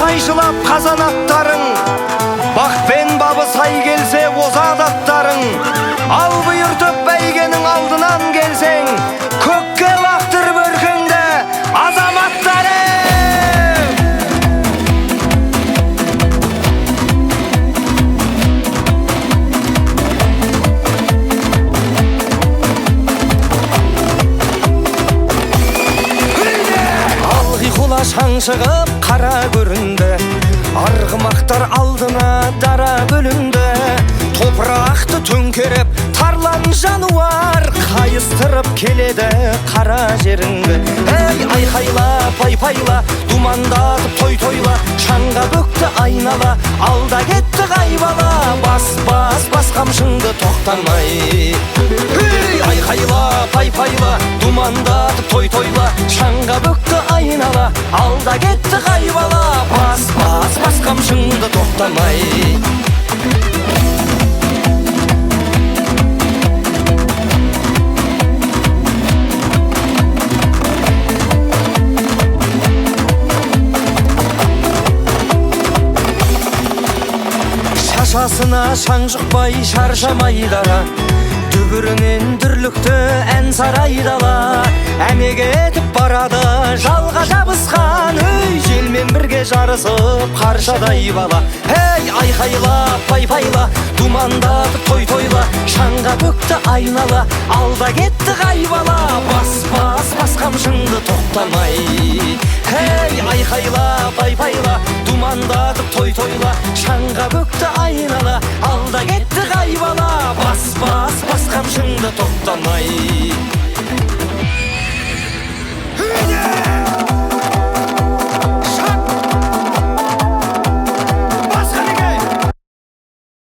сайшылап қазан аттарың, бақпен бабы сай келсе озат аттарың. Ал бұйыртып бәйгенің алдынан келсең, көкке лақтырып өркеңді азаматтарың. Шаң шығып қара көрінді, арғымақтар алдына дара бөлінді. Топырақты төңкеріп тарлан жануар, қайыстырып келеді қара жеріңді. Ей, айқайла, пай-пайла, думандатып той-тойла, шаңға бөкті айнала, алда кетті қайбала. Бас қамшыңды тоқтамай. Ей, айқайла, пай-пайла, думандатып той-тойла, шаңға бөкті айнала, алда кетті қайбала. Бас қамшыңды тоқтамай. Шашасына шаң жұқпай шаршамай дара, дүбірінен дүрлікті ән сарайдала. Әмеге етіп барады жалға жабысқан, өй, желмен бірге жарысып қаршадай бала. Ей, айқайла, пай-пайла, думандатып той-тойла, шаңға бөкті айнала, алда кетті қайбала. Бас қамшыңды тоқтамай. Ей, айқайла, пай-пайла, думандатып той-тойла, шаңға бөкті айнала, алда кетті қайбала. Бас қамшыңды тоқтамай.